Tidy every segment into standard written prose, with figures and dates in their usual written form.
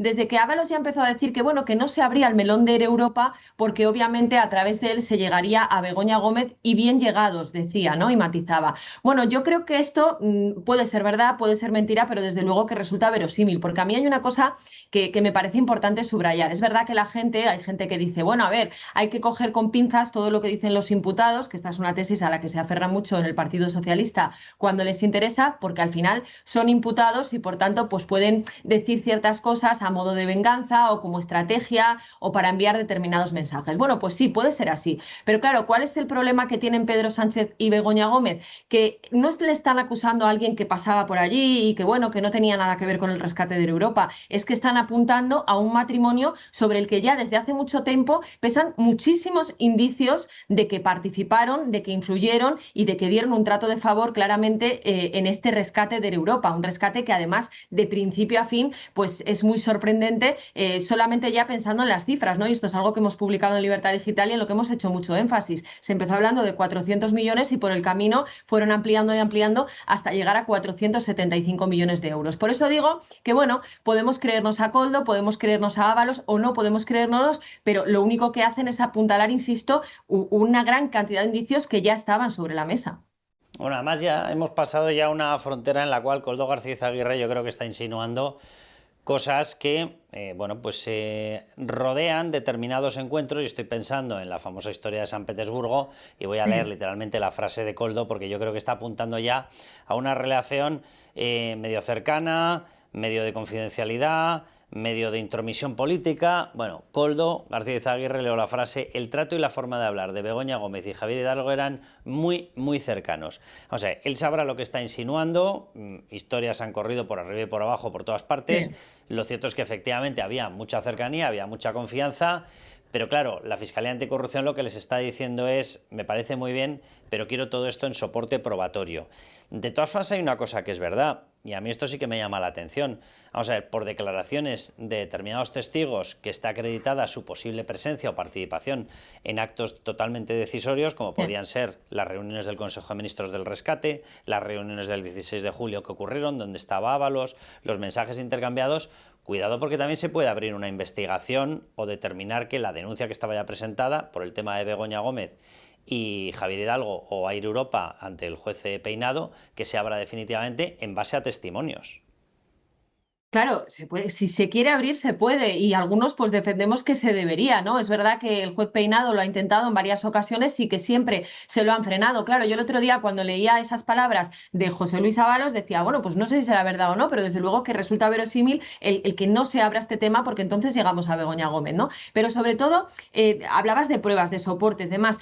desde que Ábalos ya empezó a decir que, bueno, que no se abría el melón de Europa porque obviamente a través de él se llegaría a Begoña Gómez y bien llegados, decía, ¿no? Y matizaba. Bueno, yo creo que esto puede ser verdad, puede ser mentira, pero desde luego que resulta verosímil, porque a mí hay una cosa que me parece importante subrayar. Es verdad que hay gente que dice, bueno, a ver, hay que coger con pinzas todo lo que dicen los imputados, que esta es una tesis a la que se aferra mucho en el Partido Socialista cuando les interesa, porque al final son imputados y por tanto pues pueden decir ciertas cosas a modo de venganza o como estrategia o para enviar determinados mensajes. Bueno, pues sí, puede ser así. Pero claro, ¿cuál es el problema que tienen Pedro Sánchez y Begoña Gómez? Que no le están acusando a alguien que pasaba por allí y que bueno, que no tenía nada que ver con el rescate de Europa, es que están apuntando a un matrimonio sobre el que ya desde hace mucho tiempo pesan muchísimos indicios de que participaron, de que influyeron y de que dieron un trato de favor claramente en este rescate de Europa, un rescate que además de principio a fin pues es muy sorprendente solamente ya pensando en las cifras, ¿no? Y esto es algo que hemos publicado en Libertad Digital y en lo que hemos hecho mucho énfasis. Se empezó hablando de 400 millones y por el camino fueron ampliando y ampliando hasta llegar a 475 millones de euros. Por eso digo que, bueno, podemos creernos a Koldo, podemos creernos a Ábalos o no podemos creernos, pero lo único que hacen es apuntalar, insisto, una gran cantidad de indicios que ya estaban sobre la mesa. Bueno, además ya hemos pasado ya una frontera en la cual Koldo García Izaguirre yo creo que está insinuando cosas que, bueno, pues rodean determinados encuentros. Y estoy pensando en la famosa historia de San Petersburgo y voy a leer literalmente la frase de Koldo porque yo creo que está apuntando ya a una relación medio cercana, medio de confidencialidad, medio de intromisión política. Bueno, Koldo García Izaguirre, leo la frase: el trato y la forma de hablar de Begoña Gómez y Javier Hidalgo eran muy, muy cercanos. O sea, él sabrá lo que está insinuando, historias han corrido por arriba y por abajo, por todas partes. Sí. Lo cierto es que efectivamente había mucha cercanía, había mucha confianza, pero claro, la Fiscalía Anticorrupción lo que les está diciendo es: me parece muy bien, pero quiero todo esto en soporte probatorio. De todas formas, hay una cosa que es verdad, y a mí esto sí que me llama la atención. Vamos a ver, por declaraciones de determinados testigos que está acreditada su posible presencia o participación en actos totalmente decisorios, como podían ser las reuniones del Consejo de Ministros del Rescate, las reuniones del 16 de julio que ocurrieron, donde estaba Ábalos, los mensajes intercambiados. Cuidado, porque también se puede abrir una investigación o determinar que la denuncia que estaba ya presentada por el tema de Begoña Gómez y Javier Hidalgo o Air Europa ante el juez Peinado, que se abra definitivamente en base a testimonios. Claro, se puede, si se quiere abrir, se puede, y algunos pues defendemos que se debería, ¿no? Es verdad que el juez Peinado lo ha intentado en varias ocasiones y que siempre se lo han frenado. Claro, yo el otro día cuando leía esas palabras de José Luis Ábalos decía, bueno, pues no sé si será verdad o no, pero desde luego que resulta verosímil el que no se abra este tema porque entonces llegamos a Begoña Gómez, ¿no? Pero sobre todo, hablabas de pruebas, de soportes, demás.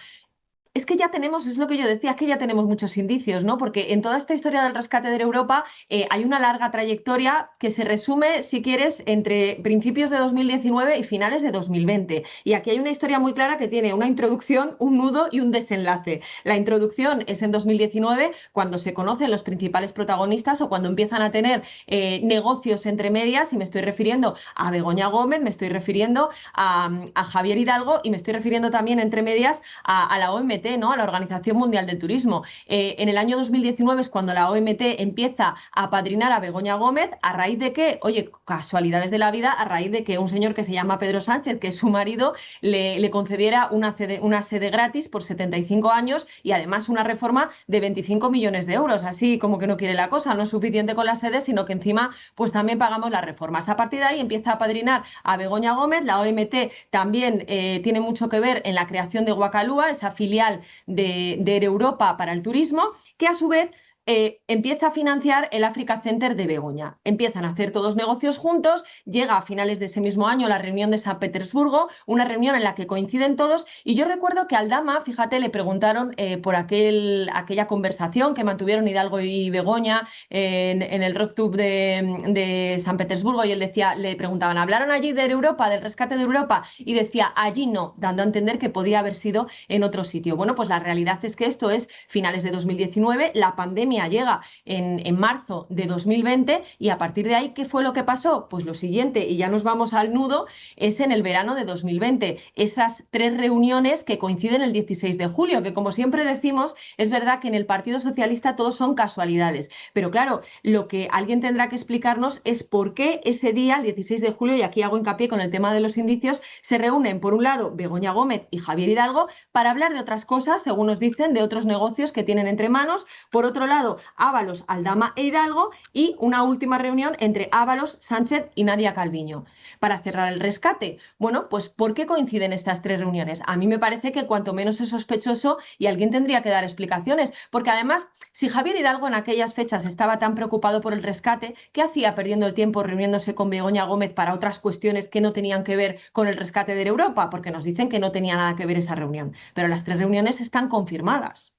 Es que ya tenemos, es lo que yo decía, es que ya tenemos muchos indicios, ¿no? Porque en toda esta historia del rescate de Europa hay una larga trayectoria que se resume, si quieres, entre principios de 2019 y finales de 2020. Y aquí hay una historia muy clara que tiene una introducción, un nudo y un desenlace. La introducción es en 2019, cuando se conocen los principales protagonistas o cuando empiezan a tener negocios entre medias, y me estoy refiriendo a Begoña Gómez, me estoy refiriendo a Javier Hidalgo y me estoy refiriendo también entre medias a la OMT, ¿no? A la Organización Mundial del Turismo. En el año 2019 es cuando la OMT empieza a apadrinar a Begoña Gómez, a raíz de que, oye, casualidades de la vida, a raíz de que un señor que se llama Pedro Sánchez, que es su marido, le concediera una sede gratis por 75 años y además una reforma de 25 millones de euros. Así como que no quiere la cosa, no es suficiente con la sede, sino que encima pues también pagamos las reformas. A partir de ahí empieza a apadrinar a Begoña Gómez. La OMT también tiene mucho que ver en la creación de Guacalúa, esa filial de Europa para el turismo, que a su vez empieza a financiar el Africa Center de Begoña. Empiezan a hacer todos negocios juntos, llega a finales de ese mismo año la reunión de San Petersburgo, una reunión en la que coinciden todos, y yo recuerdo que al Dama, fíjate, le preguntaron por aquella conversación que mantuvieron Hidalgo y Begoña en el rooftop de San Petersburgo, y él decía, le preguntaban, ¿hablaron allí de Europa, del rescate de Europa? Y decía, allí no, dando a entender que podía haber sido en otro sitio. Bueno, pues la realidad es que esto es finales de 2019, la pandemia pandemia llega en marzo de 2020 y a partir de ahí, ¿qué fue lo que pasó? Pues lo siguiente, y ya nos vamos al nudo, es en el verano de 2020, esas 3 reuniones que coinciden el 16 de julio, que como siempre decimos, es verdad que en el Partido Socialista todos son casualidades, pero claro, lo que alguien tendrá que explicarnos es por qué ese día, el 16 de julio, y aquí hago hincapié con el tema de los indicios, se reúnen por un lado Begoña Gómez y Javier Hidalgo para hablar de otras cosas, según nos dicen, de otros negocios que tienen entre manos, por otro lado Ábalos, Aldama e Hidalgo, y una última reunión entre Ábalos, Sánchez y Nadia Calviño para cerrar el rescate. Bueno, pues ¿por qué coinciden estas 3 reuniones? A mí me parece que cuanto menos es sospechoso y alguien tendría que dar explicaciones, porque además, si Javier Hidalgo en aquellas fechas estaba tan preocupado por el rescate, ¿qué hacía perdiendo el tiempo reuniéndose con Begoña Gómez para otras cuestiones que no tenían que ver con el rescate de Europa? Porque nos dicen que no tenía nada que ver esa reunión, pero las 3 reuniones están confirmadas.